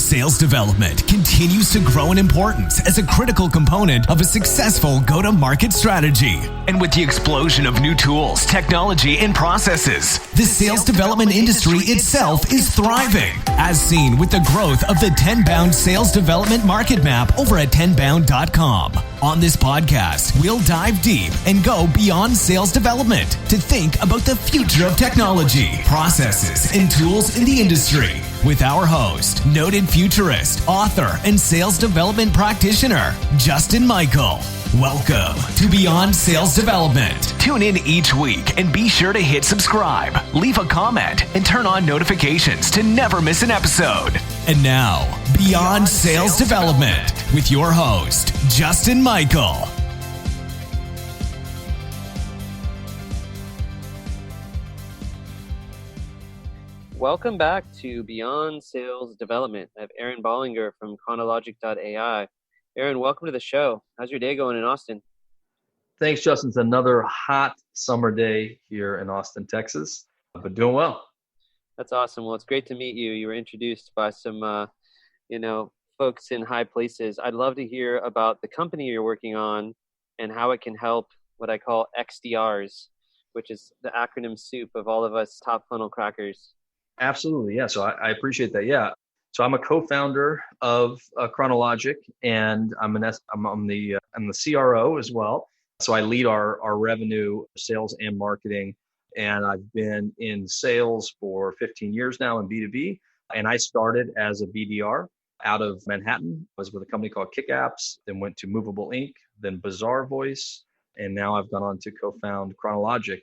Sales development continues to grow in importance as a critical component of a successful go-to-market strategy. And with the explosion of new tools, technology, and processes, the sales development industry itself is thriving, as seen with the growth of the Tenbound sales development market map over at tenbound.com. On this podcast, we'll dive deep and go beyond sales development to think about the future of technology, processes, and tools in the industry with our host, noted futurist, author, and sales development practitioner, Justin Michael. Welcome to Beyond Sales Development. Tune in each week and be sure to hit subscribe, leave a comment, and turn on notifications to never miss an episode. And now, Beyond Sales Development with your host, Justin Michael. Welcome back to Beyond Sales Development. I have Aaron Bollinger from Chronologic.ai. Aaron, welcome to the show. How's your day going in Austin? Thanks, Justin. It's another hot summer day here in Austin, Texas, but doing well. That's awesome. Well, it's great to meet you. You were introduced by some, folks in high places. I'd love to hear about the company you're working on and how it can help what I call XDRs, which is the acronym soup of all of us top funnel crackers. Absolutely. Yeah. So I appreciate that. Yeah. So I'm a co-founder of Chronologic, and I'm the CRO as well. So I lead our revenue, sales, and marketing. And I've been in sales for 15 years now in B2B. And I started as a BDR out of Manhattan. I was with a company called Kick Apps, then went to Movable Ink, then Bazaar Voice, and now I've gone on to co-found Chronologic.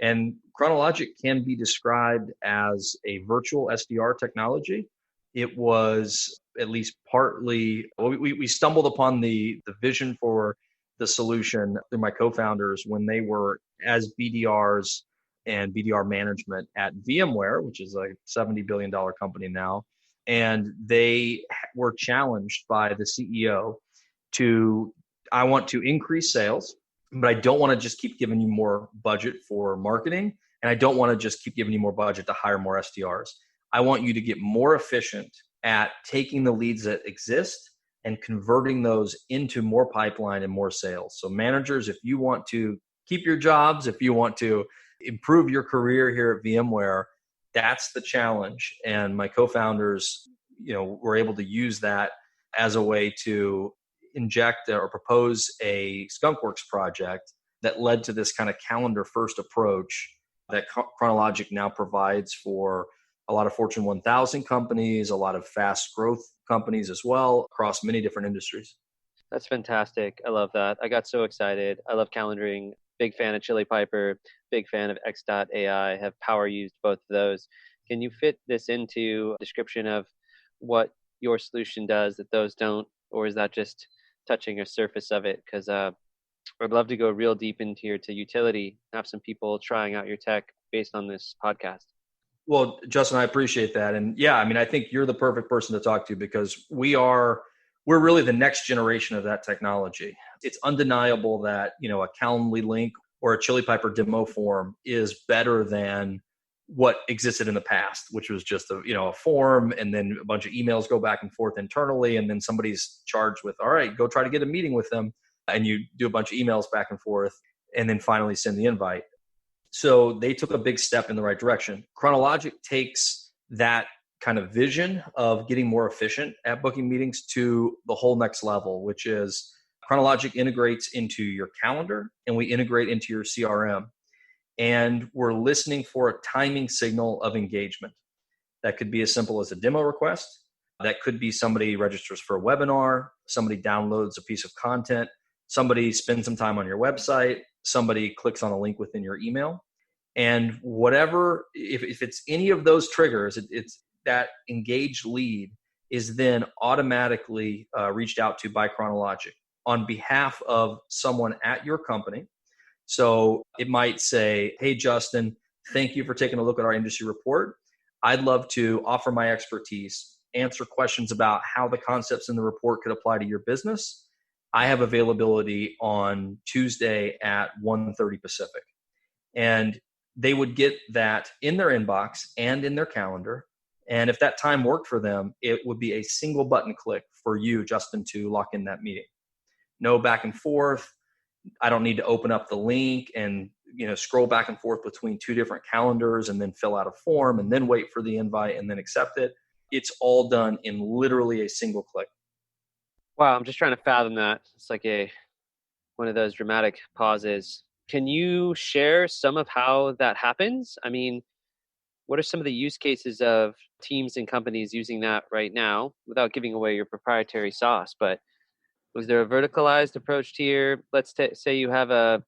And Chronologic can be described as a virtual SDR technology. It was at least partly, we stumbled upon the vision for the solution through my co-founders when they were as BDRs and BDR management at VMware, which is a $70 billion company now. And they were challenged by the CEO I want to increase sales, but I don't want to just keep giving you more budget for marketing. And I don't want to just keep giving you more budget to hire more SDRs. I want you to get more efficient at taking the leads that exist and converting those into more pipeline and more sales. So managers, if you want to keep your jobs, if you want to improve your career here at VMware, that's the challenge. And my co-founders, were able to use that as a way to inject or propose a skunkworks project that led to this kind of calendar first approach that Chronologic now provides for a lot of Fortune 1000 companies, a lot of fast growth companies as well across many different industries. That's fantastic. I love that. I got so excited. I love calendaring. Big fan of Chili Piper, big fan of X.AI, have power used both of those. Can you fit this into a description of what your solution does that those don't, or is that just touching a surface of it? Because I'd love to go real deep into your utility, have some people trying out your tech based on this podcast. Well, Justin, I appreciate that. And yeah, I think you're the perfect person to talk to because we're really the next generation of that technology. It's undeniable that, a Calendly link or a Chili Piper demo form is better than what existed in the past, which was just a form and then a bunch of emails go back and forth internally. And then somebody's charged with, all right, go try to get a meeting with them. And you do a bunch of emails back and forth and then finally send the invite. So they took a big step in the right direction. Chronologic takes that kind of vision of getting more efficient at booking meetings to the whole next level, which is Chronologic integrates into your calendar and we integrate into your CRM. And we're listening for a timing signal of engagement. That could be as simple as a demo request. That could be somebody registers for a webinar, somebody downloads a piece of content, somebody spends some time on your website, somebody clicks on a link within your email. And whatever, if it's any of those triggers, it's that engaged lead is then automatically reached out to by Chronologic on behalf of someone at your company. So it might say, hey, Justin, thank you for taking a look at our industry report. I'd love to offer my expertise, answer questions about how the concepts in the report could apply to your business. I have availability on Tuesday at 1:30 Pacific. And they would get that in their inbox and in their calendar. And if that time worked for them, it would be a single button click for you, Justin, to lock in that meeting. No back and forth. I don't need to open up the link and scroll back and forth between two different calendars and then fill out a form and then wait for the invite and then accept it. It's all done in literally a single click. Wow, I'm just trying to fathom that. It's like one of those dramatic pauses. Can you share some of how that happens? I mean, what are some of the use cases of teams and companies using that right now without giving away your proprietary sauce? But was there a verticalized approach here? Let's say you have a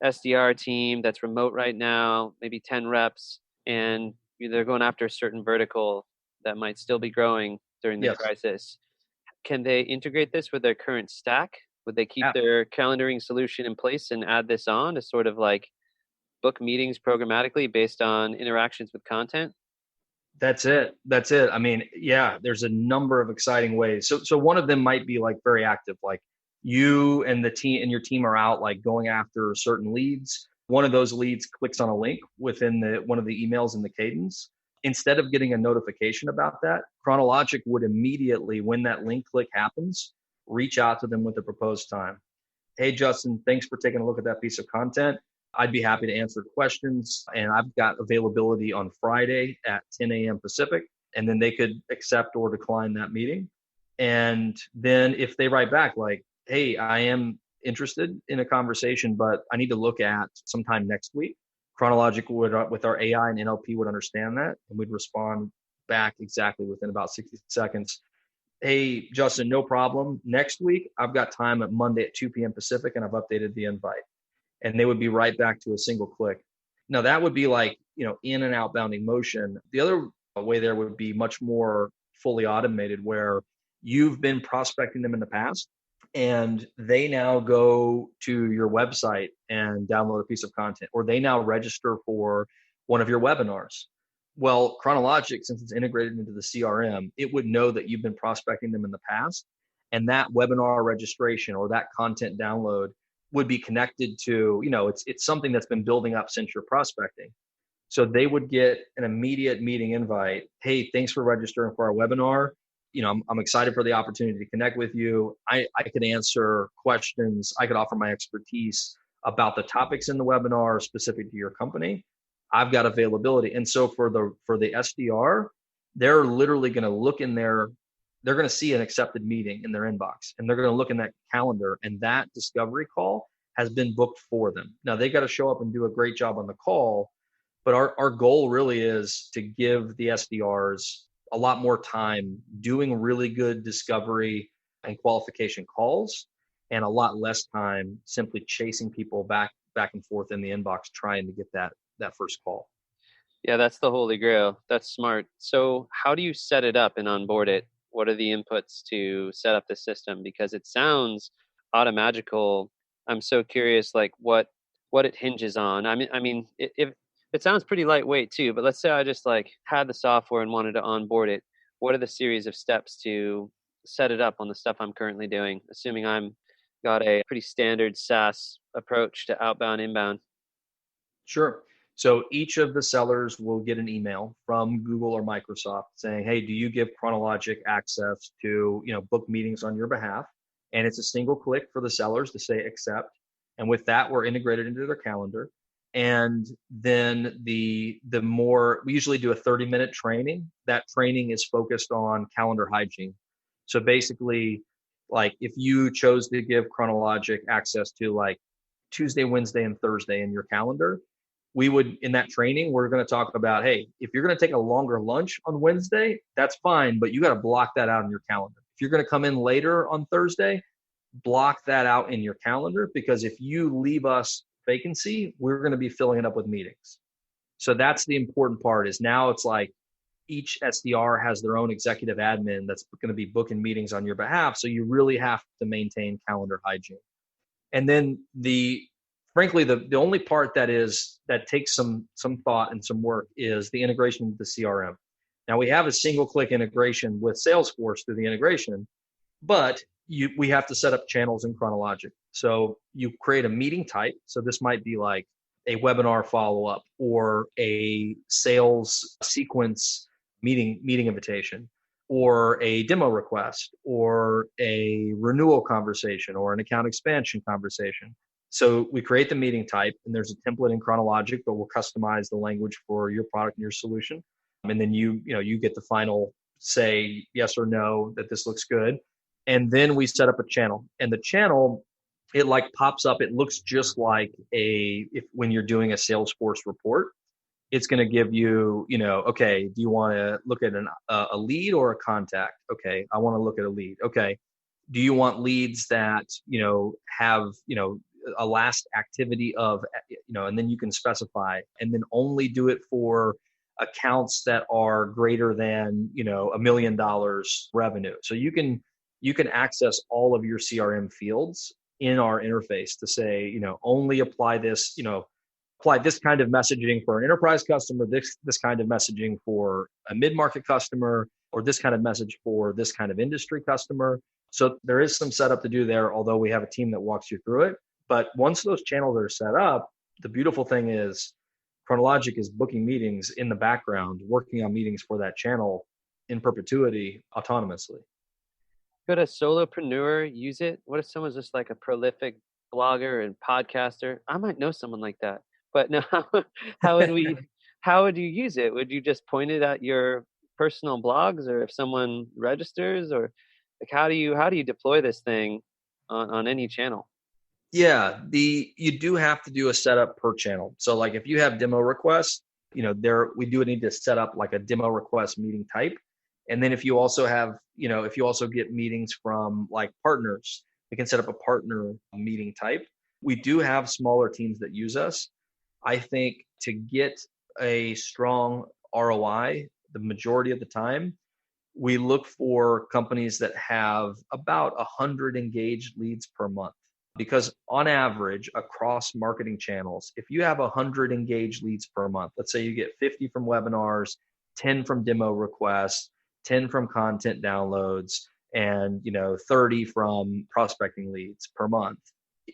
SDR team that's remote right now, maybe 10 reps, and they're going after a certain vertical that might still be growing during the crisis. Can they integrate this with their current stack? Would they keep their calendaring solution in place and add this on to sort of like book meetings programmatically based on interactions with content? That's it. I mean, there's a number of exciting ways. So one of them might be like very active, like you and the team and your team are out like going after certain leads. One of those leads clicks on a link within one of the emails in the cadence. Instead of getting a notification about that, Chronologic would immediately, when that link click happens, reach out to them with a proposed time. Hey, Justin, thanks for taking a look at that piece of content. I'd be happy to answer questions. And I've got availability on Friday at 10 a.m. Pacific. And then they could accept or decline that meeting. And then if they write back like, hey, I am interested in a conversation, but I need to look at sometime next week, Chronologic would, with our AI and NLP, would understand that. And we'd respond back exactly within about 60 seconds. Hey, Justin, no problem. Next week, I've got time at Monday at 2 p.m. Pacific, and I've updated the invite. And they would be right back to a single click. Now, that would be like, in and outbounding motion. The other way there would be much more fully automated, where you've been prospecting them in the past, and they now go to your website and download a piece of content, or they now register for one of your webinars. Well, Chronologic, since it's integrated into the CRM, it would know that you've been prospecting them in the past, and that webinar registration or that content download would be connected to, it's something that's been building up since you're prospecting. So they would get an immediate meeting invite. Hey, thanks for registering for our webinar. I'm excited for the opportunity to connect with you. I could answer questions. I could offer my expertise about the topics in the webinar specific to your company. I've got availability. And so for the SDR, they're literally going to look in they're going to see an accepted meeting in their inbox, and they're going to look in that calendar, and that discovery call has been booked for them. Now they got to show up and do a great job on the call, but our goal really is to give the SDRs a lot more time doing really good discovery and qualification calls, and a lot less time simply chasing people back and forth in the inbox trying to get that first call. Yeah, that's the holy grail. That's smart. So how do you set it up and onboard it? What are the inputs to set up the system? Because it sounds automagical. I'm so curious, like what it hinges on. I mean, if it sounds pretty lightweight too, but let's say I just like had the software and wanted to onboard it. What are the series of steps to set it up on the stuff I'm currently doing, assuming I'm got a pretty standard SaaS approach to outbound, inbound? Sure. So each of the sellers will get an email from Google or Microsoft saying, hey, do you give Chronologic access to, book meetings on your behalf? And it's a single click for the sellers to say accept. And with that, we're integrated into their calendar. And then the more, we usually do a 30-minute training. That training is focused on calendar hygiene. So basically, like if you chose to give Chronologic access to like Tuesday, Wednesday, and Thursday in your calendar, we would, in that training, we're going to talk about, hey, if you're going to take a longer lunch on Wednesday, that's fine, but you got to block that out in your calendar. If you're going to come in later on Thursday, block that out in your calendar, because if you leave us vacancy, we're going to be filling it up with meetings. So that's the important part, is now it's like each SDR has their own executive admin that's going to be booking meetings on your behalf. So you really have to maintain calendar hygiene. And then frankly, the only part that takes some thought and some work is the integration with the CRM. Now we have a single click integration with Salesforce through the integration, but we have to set up channels in Chronologic. So you create a meeting type. So this might be like a webinar follow-up or a sales sequence meeting invitation, or a demo request, or a renewal conversation, or an account expansion conversation. So we create the meeting type, and there's a template in Chronologic, but we'll customize the language for your product and your solution. And then you get the final say yes or no that this looks good. And then we set up a channel, and the channel, it like pops up. It looks just like when you're doing a Salesforce report. It's going to give you, okay, do you want to look at a lead or a contact? Okay, I want to look at a lead. Okay, do you want leads that, have, a last activity of, and then you can specify, and then only do it for accounts that are greater than, $1 million revenue. So you can access all of your CRM fields in our interface to say, only apply this, apply this kind of messaging for an enterprise customer, this kind of messaging for a mid-market customer, or this kind of message for this kind of industry customer. So there is some setup to do there, although we have a team that walks you through it. But once those channels are set up, the beautiful thing is Chronologic is booking meetings in the background, working on meetings for that channel in perpetuity autonomously. Could a solopreneur use it? What if someone's just like a prolific blogger and podcaster? I might know someone like that. But no, how would you use it? Would you just point it at your personal blogs, or if someone registers, or like how do you deploy this thing on any channel? Yeah, you do have to do a setup per channel. So like if you have demo requests, we do need to set up like a demo request meeting type. And then if you also have, if you also get meetings from like partners, we can set up a partner meeting type. We do have smaller teams that use us. I think to get a strong ROI, the majority of the time, we look for companies that have about 100 engaged leads per month. Because on average, across marketing channels, if you have 100 engaged leads per month, let's say you get 50 from webinars, 10 from demo requests, 10 from content downloads, and 30 from prospecting leads per month.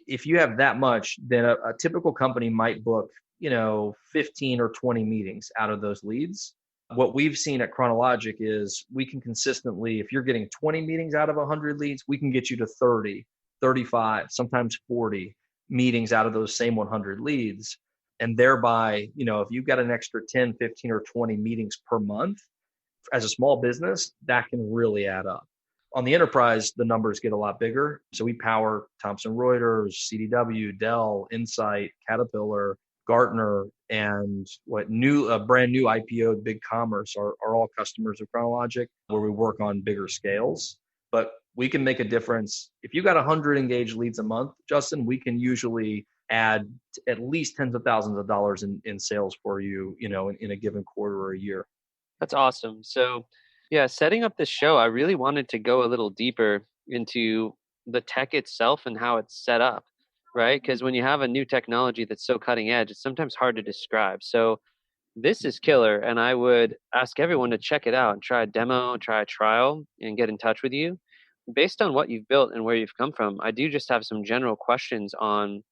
If you have that much, then a typical company might book 15 or 20 meetings out of those leads. What we've seen at Chronologic is we can consistently, if you're getting 20 meetings out of 100 leads, we can get you to 30, 35, sometimes 40 meetings out of those same 100 leads. And thereby, if you've got an extra 10, 15, or 20 meetings per month as a small business, that can really add up. On the enterprise, the numbers get a lot bigger. So we power Thomson Reuters, CDW, Dell, Insight, Caterpillar, Gartner, and brand new IPO'd Big Commerce are all customers of Chronologic, where we work on bigger scales. But we can make a difference. If you got 100 engaged leads a month, Justin, we can usually add at least tens of thousands of dollars in sales for you, in a given quarter or a year. That's awesome. So yeah, setting up this show, I really wanted to go a little deeper into the tech itself and how it's set up, right? Because when you have a new technology that's so cutting edge, it's sometimes hard to describe. So this is killer, and I would ask everyone to check it out and try a demo, try a trial, and get in touch with you. Based on what you've built and where you've come from, I do just have some general questions on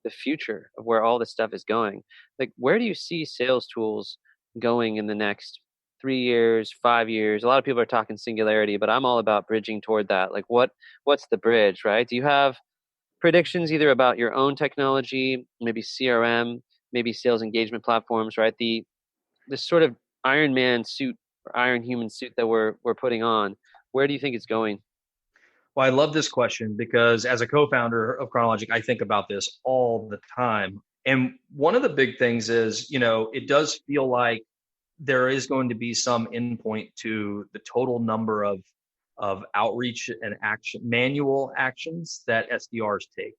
the future of where all this stuff is going. Like, where do you see sales tools going in the next 3 years, 5 years? A lot of people are talking singularity, but I'm all about bridging toward that. Like, what's the bridge, right? Do you have predictions either about your own technology, maybe CRM, maybe sales engagement platforms, right? This sort of Iron Man suit or Iron Human suit that we're putting on, where do you think it's going? Well, I love this question because as a co-founder of Chronologic, I think about this all the time. And one of the big things is, it does feel like there is going to be some endpoint to the total number of outreach and manual actions that SDRs take.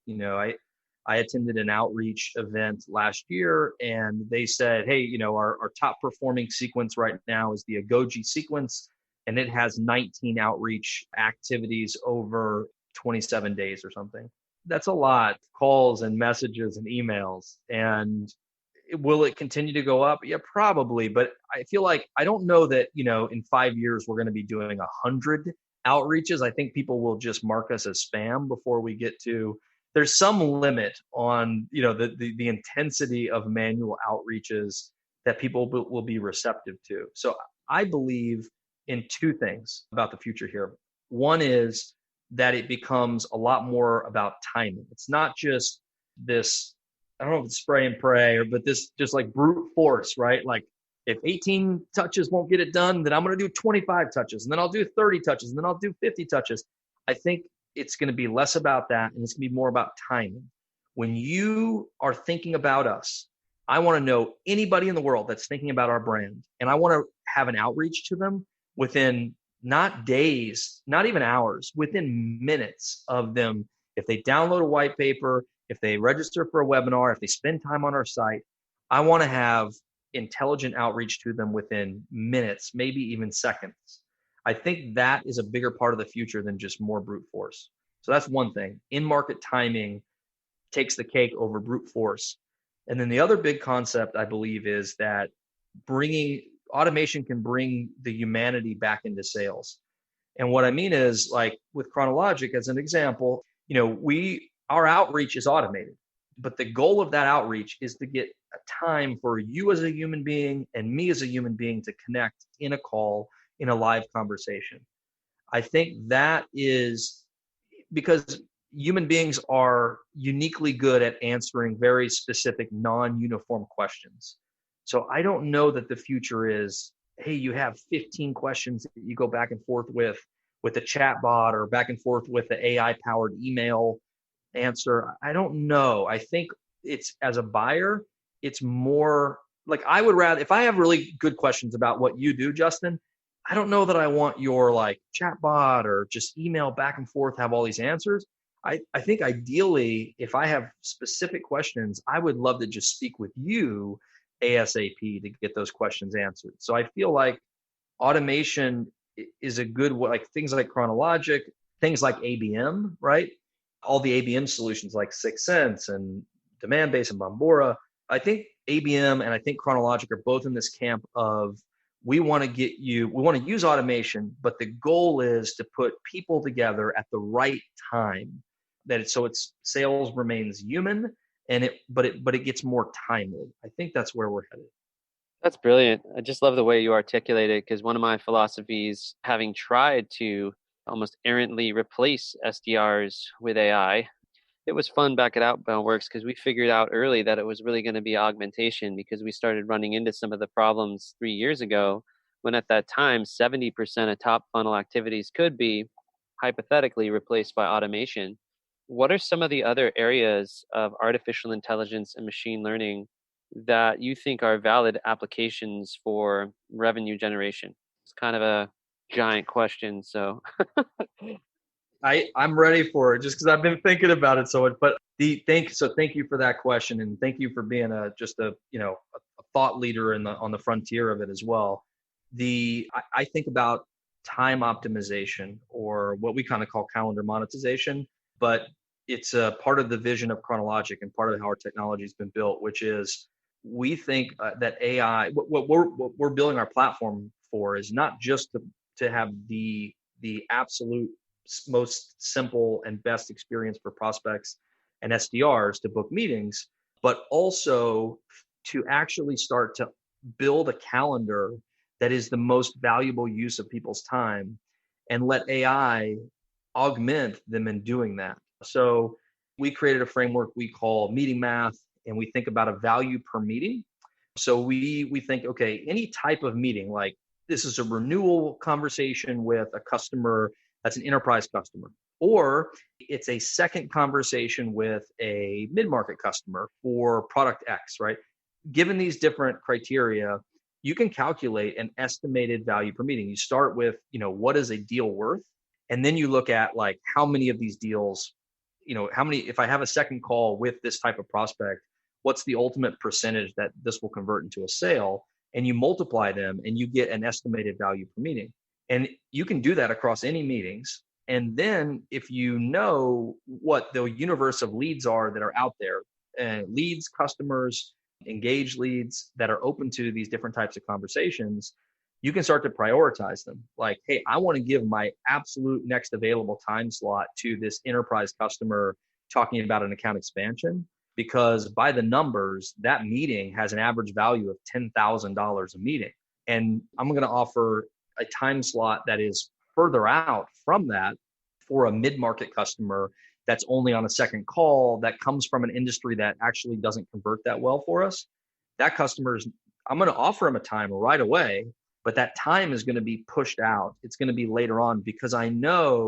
I attended an outreach event last year, and they said, hey, our top performing sequence right now is the Agoji sequence, and it has 19 outreach activities over 27 days or something. That's a lot, calls and messages and emails. And will it continue to go up? Yeah, probably. But I feel like, I don't know that, in 5 years, we're going to be doing 100 outreaches. I think people will just mark us as spam before we get to, there's some limit on, the intensity of manual outreaches that people will be receptive to. So I believe in two things about the future here. One is that it becomes a lot more about timing. It's not just this, I don't know if it's spray and pray, but this just like brute force, right? Like if 18 touches won't get it done, then I'm going to do 25 touches, and then I'll do 30 touches, and then I'll do 50 touches. I think it's going to be less about that, and it's going to be more about timing. When you are thinking about us, I want to know anybody in the world that's thinking about our brand, and I want to have an outreach to them within not days, not even hours, within minutes of them. If they download a white paper, if they register for a webinar, if they spend time on our site, I want to have intelligent outreach to them within minutes, maybe even seconds. I think that is a bigger part of the future than just more brute force. So that's one thing. In-market timing takes the cake over brute force. And then the other big concept, I believe, is that automation can bring the humanity back into sales. And what I mean is, like with Chronologic as an example, our outreach is automated, but the goal of that outreach is to get a time for you as a human being and me as a human being to connect in a call, in a live conversation. I think that is because human beings are uniquely good at answering very specific, non-uniform questions. So I don't know that the future is, hey, you have 15 questions that you go back and forth with a chat bot or back and forth with the AI-powered email answer. I don't know. I think it's, as a buyer, it's more like I would rather, if I have really good questions about what you do, Justin, I don't know that I want your like chat bot or just email back and forth, have all these answers. I think ideally, if I have specific questions, I would love to just speak with you ASAP to get those questions answered. So I feel like automation is a good way, like things like Chronologic, things like ABM, right? All the ABM solutions like 6 Sense and Demand Base and Bombora. I think ABM and I think Chronologic are both in this camp of we want to use automation, but the goal is to put people together at the right time. So it's sales remains human but it gets more timely. I think that's where we're headed. That's brilliant. I just love the way you articulate it, because one of my philosophies, having tried to almost errantly replace SDRs with AI, it was fun back at Outbound Works because we figured out early that it was really going to be augmentation, because we started running into some of the problems 3 years ago when at that time 70% of top funnel activities could be hypothetically replaced by automation. What are some of the other areas of artificial intelligence and machine learning that you think are valid applications for revenue generation? It's kind of a giant question, so I'm ready for it just because I've been thinking about it so much. But thank you for that question, and thank you for being a thought leader on the frontier of it as well. I think about time optimization, or what we kind of call calendar monetization, but it's a part of the vision of Chronologic and part of how our technology has been built, which is we think that AI, what we're building our platform for is not just to have the absolute most simple and best experience for prospects and SDRs to book meetings, but also to actually start to build a calendar that is the most valuable use of people's time and let AI augment them in doing that. So we created a framework we call meeting math, and we think about a value per meeting. So we think, okay, any type of meeting, like this is a renewal conversation with a customer that's an enterprise customer, or it's a second conversation with a mid-market customer for product X, right? Given these different criteria, you can calculate an estimated value per meeting. You start with, what is a deal worth? And then you look at like how many of these deals, if I have a second call with this type of prospect, what's the ultimate percentage that this will convert into a sale? And you multiply them and you get an estimated value per meeting. And you can do that across any meetings. And then if you know what the universe of leads are that are out there, leads, customers, engaged leads that are open to these different types of conversations, you can start to prioritize them. Like, hey, I want to give my absolute next available time slot to this enterprise customer talking about an account expansion, because by the numbers, that meeting has an average value of $10,000 a meeting. And I'm going to offer a time slot that is further out from that for a mid-market customer that's only on a second call, that comes from an industry that actually doesn't convert that well for us. That customer's, I'm going to offer them a time right away, but that time is going to be pushed out. It's going to be later on because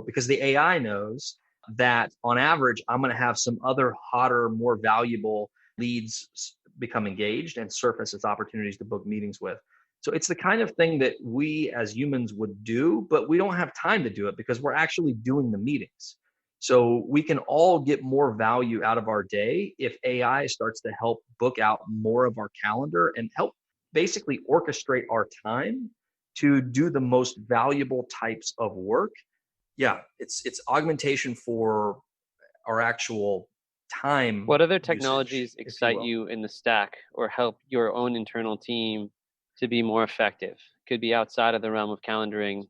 because the AI knows that on average, I'm going to have some other hotter, more valuable leads become engaged and surface as opportunities to book meetings with. So it's the kind of thing that we as humans would do, but we don't have time to do it because we're actually doing the meetings. So we can all get more value out of our day if AI starts to help book out more of our calendar and help basically orchestrate our time to do the most valuable types of work. Yeah, it's augmentation for our actual time. What other technologies excite you in the stack or help your own internal team to be more effective? Could be outside of the realm of calendaring,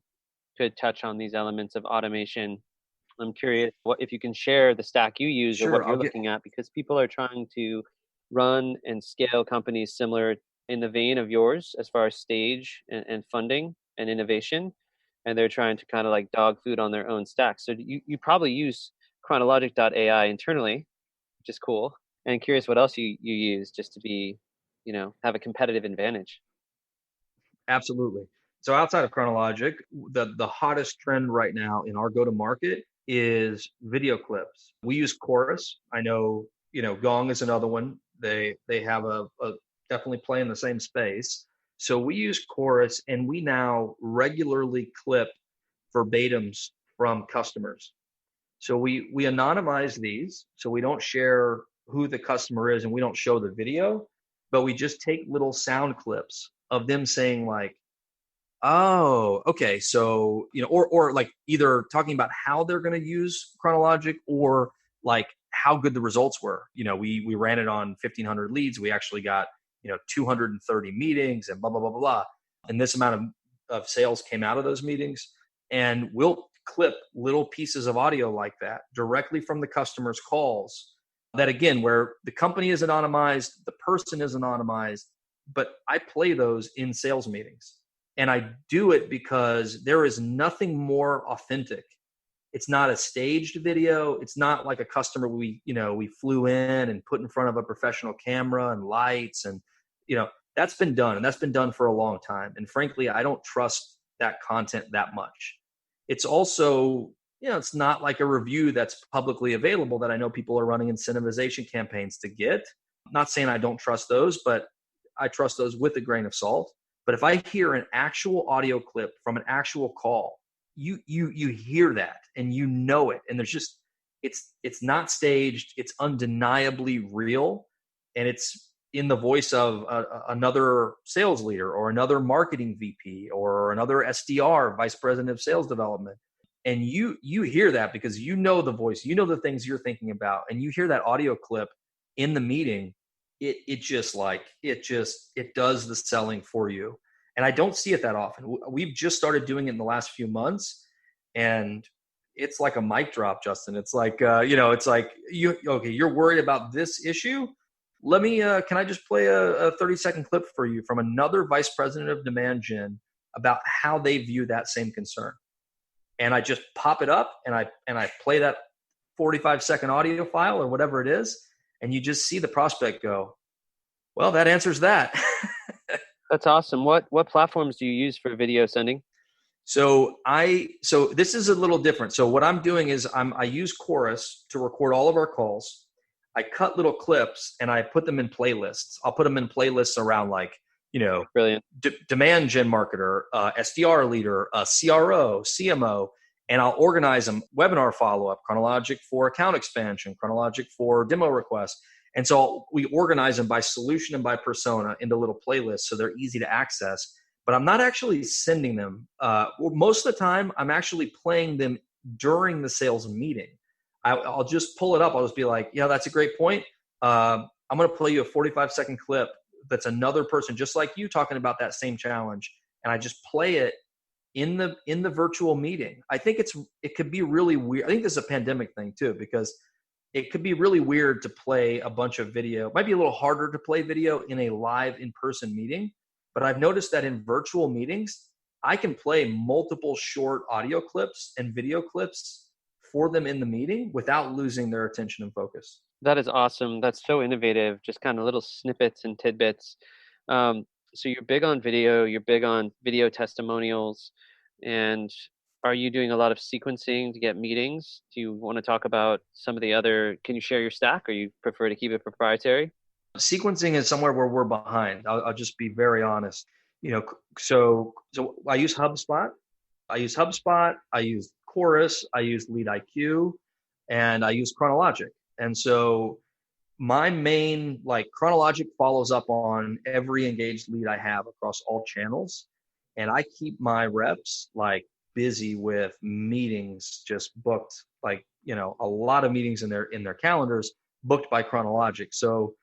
could touch on these elements of automation. I'm curious if you can share the stack you use or what you're looking at, because people are trying to run and scale companies similar in the vein of yours as far as stage and funding and innovation. And they're trying to kind of like dog food on their own stack. So you probably use Chronologic.ai internally, which is cool. And curious what else you use just to be, have a competitive advantage. Absolutely. So outside of Chronologic, the hottest trend right now in our go-to-market is video clips. We use Chorus. I know, Gong is another one. They have a definitely play in the same space. So we use Chorus, and we now regularly clip verbatims from customers. So we anonymize these, so we don't share who the customer is and we don't show the video, but we just take little sound clips of them saying like, oh, okay. So, or like either talking about how they're going to use Chronologic or like how good the results were. We ran it on 1,500 leads. We actually got, 230 meetings and blah, blah, blah, blah, blah. And this amount of sales came out of those meetings. And we'll clip little pieces of audio like that directly from the customer's calls that, again, where the company is anonymized, the person is anonymized, but I play those in sales meetings. And I do it because there is nothing more authentic. It's not a staged video. It's not like a customer we flew in and put in front of a professional camera and lights. And, that's been done. And that's been done for a long time. And frankly, I don't trust that content that much. It's also, it's not like a review that's publicly available that I know people are running incentivization campaigns to get. I'm not saying I don't trust those, but I trust those with a grain of salt. But if I hear an actual audio clip from an actual call, you hear that and it. And there's just, it's not staged. It's undeniably real. And it's in the voice of another sales leader or another marketing VP or another SDR, vice president of sales development. And you hear that because the voice, the things you're thinking about, and you hear that audio clip in the meeting. It does the selling for you. And I don't see it that often. We've just started doing it in the last few months, and it's like a mic drop, Justin. It's like, you're worried about this issue. Let me, can I just play a 30-second clip for you from another vice president of demand gen about how they view that same concern. And I just pop it up and I play that 45-second audio file or whatever it is. And you just see the prospect go, well, that answers that. That's awesome. What platforms do you use for video sending? So this is a little different. So what I'm doing is I use Chorus to record all of our calls. I cut little clips and I put them in playlists. I'll put them in playlists around like, brilliant demand gen marketer, SDR leader, CRO, CMO, and I'll organize them. Webinar follow-up, Chronologic for account expansion, Chronologic for demo requests. And so we organize them by solution and by persona into little playlists so they're easy to access. But I'm not actually sending them. Most of the time, I'm actually playing them during the sales meeting. I'll just pull it up. I'll just be like, that's a great point. I'm going to play you a 45-second clip that's another person just like you talking about that same challenge. And I just play it in the virtual meeting. I think it could be really weird. I think this is a pandemic thing too, because it could be really weird to play a bunch of video. It might be a little harder to play video in a live in-person meeting. But I've noticed that in virtual meetings, I can play multiple short audio clips and video clips for them in the meeting without losing their attention and focus. That is awesome. That's so innovative. Just kind of little snippets and tidbits. Um, so you're big on video. You're big on video testimonials, and are you doing a lot of sequencing to get meetings? Do you want to talk about some of the other? Can you share your stack, or you prefer to keep it proprietary? Sequencing is somewhere where we're behind. I'll just be very honest. So I use HubSpot. I use Chorus. I use Lead IQ, and I use Chronologic. And so my main, like, Chronologic follows up on every engaged lead I have across all channels. And I keep my reps like busy with meetings just booked, like, a lot of meetings in their calendars booked by Chronologic. So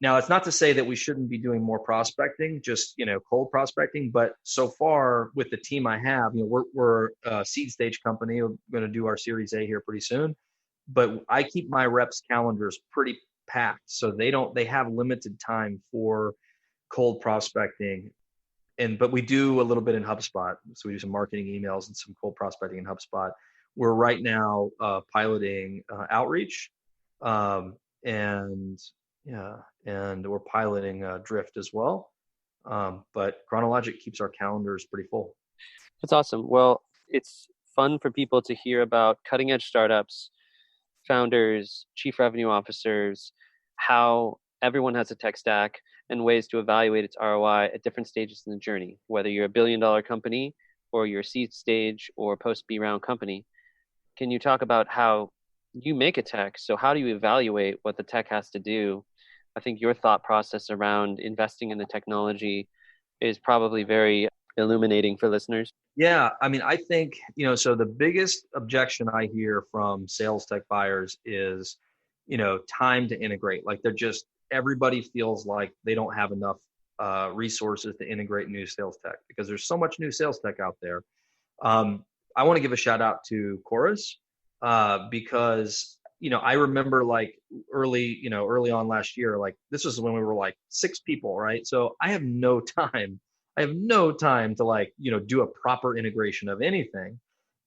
now it's not to say that we shouldn't be doing more prospecting, just, cold prospecting. But so far with the team I have, we're a seed stage company. We're going to do our Series A here pretty soon. But I keep my reps calendars pretty packed. So they have limited time for cold prospecting. But we do a little bit in HubSpot. So we do some marketing emails and some cold prospecting in HubSpot. We're right now piloting outreach. And we're piloting Drift as well. But Chronologic keeps our calendars pretty full. That's awesome. Well, it's fun for people to hear about cutting edge startups, founders, chief revenue officers, how everyone has a tech stack and ways to evaluate its ROI at different stages in the journey, whether you're a $1 billion company or you're a seed stage or post B round company. Can you talk about how you make a tech? So how do you evaluate what the tech has to do? I think your thought process around investing in the technology is probably very illuminating for listeners. Yeah. I mean, I think, so the biggest objection I hear from sales tech buyers is, time to integrate. Like everybody feels like they don't have enough resources to integrate new sales tech because there's so much new sales tech out there. I want to give a shout out to Chorus because, I remember like early on last year, like this was when we were like 6 people, right? So I have no time to like, do a proper integration of anything.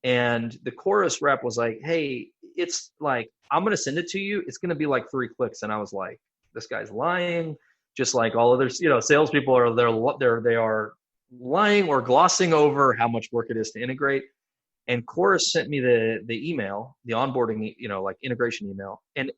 And the Chorus rep was like, hey, it's like, I'm going to send it to you. It's going to be like 3 clicks. And I was like, this guy's lying. Just like all other, salespeople they are lying or glossing over how much work it is to integrate. And Chorus sent me the email, the onboarding, like integration email. And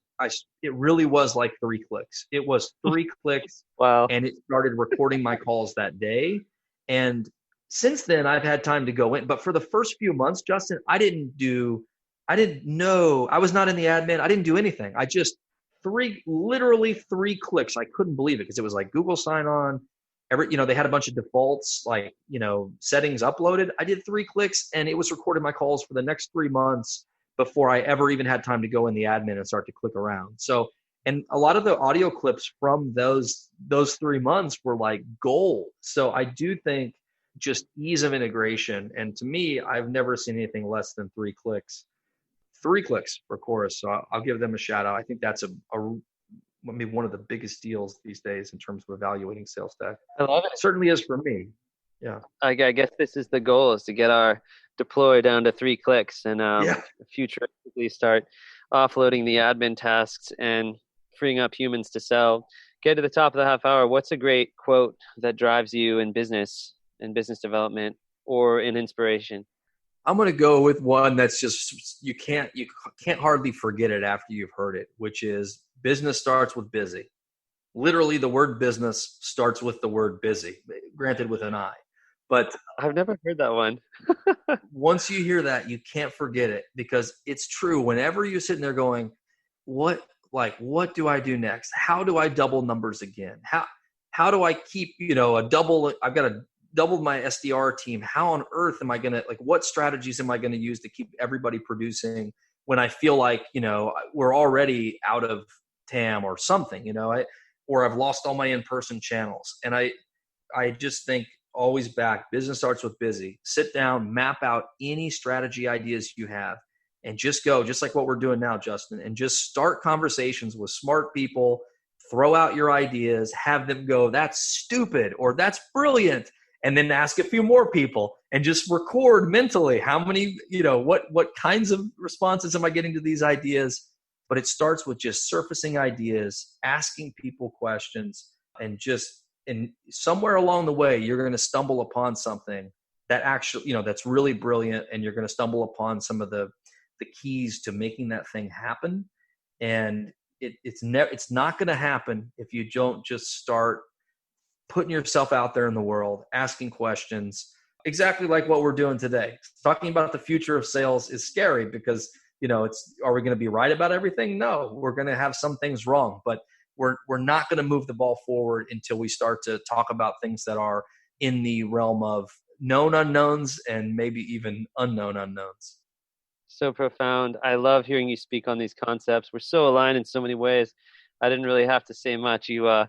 it really was like 3 clicks. It was 3 clicks. Wow. And it started recording my calls that day. And since then I've had time to go in, but for the first few months, Justin, I didn't know, I was not in the admin. I didn't do anything. I just literally 3 clicks. I couldn't believe it because it was like Google sign on. They had a bunch of defaults, like, settings uploaded. I did 3 clicks and it was recording my calls for the next 3 months before I ever even had time to go in the admin and start to click around. So, and a lot of the audio clips from those 3 months were like gold. So I do think just ease of integration. And to me, I've never seen anything less than 3 clicks. 3 clicks for Chorus. So I'll give them a shout out. I think that's maybe one of the biggest deals these days in terms of evaluating sales tech. I love it. It certainly is for me. Yeah. I guess this is the goal, is to get our deploy down to 3 clicks and futuristically start offloading the admin tasks and freeing up humans to sell. Get to the top of the half hour. What's a great quote that drives you in business development or in inspiration? I'm going to go with one that's just, you can't hardly forget it after you've heard it, which is business starts with busy. Literally the word business starts with the word busy, granted with an I. But I've never heard that one. Once you hear that, you can't forget it because it's true. Whenever you're sitting there going, what do I do next? How do I double numbers again? How do I keep, I've got to double my SDR team. How on earth am I going to, what strategies am I going to use to keep everybody producing when I feel like, we're already out of TAM or something, or I've lost all my in-person channels. And I just think always back, business starts with busy. Sit down, map out any strategy ideas you have and just go, just like what we're doing now, Justin, and just start conversations with smart people, throw out your ideas, have them go, that's stupid or that's brilliant. And then ask a few more people and just record mentally how many, what kinds of responses am I getting to these ideas? But it starts with just surfacing ideas, asking people questions, and somewhere along the way, you're going to stumble upon something that actually, that's really brilliant. And you're going to stumble upon some of the keys to making that thing happen. And it's not going to happen if you don't just start putting yourself out there in the world, asking questions, exactly like what we're doing today. Talking about the future of sales is scary because, are we going to be right about everything? No, we're going to have some things wrong, but we're not going to move the ball forward until we start to talk about things that are in the realm of known unknowns and maybe even unknown unknowns. So profound. I love hearing you speak on these concepts. We're so aligned in so many ways. I didn't really have to say much. You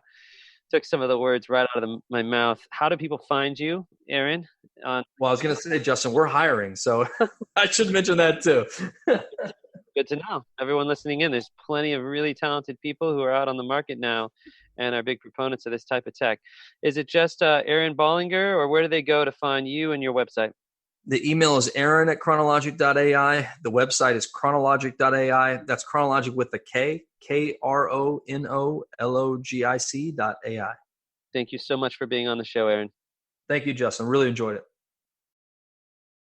took some of the words right out of my mouth. How do people find you, Aaron? Well, I was going to say, Justin, we're hiring, so I should mention that too. Good to know. Everyone listening in, there's plenty of really talented people who are out on the market now and are big proponents of this type of tech. Is it just Aaron Bollinger, or where do they go to find you and your website? The email is aaron@chronologic.ai. The website is chronologic.ai. That's Chronologic with a K, KRONOLOGIC.ai. Thank you so much for being on the show, Aaron. Thank you, Justin. Really enjoyed it.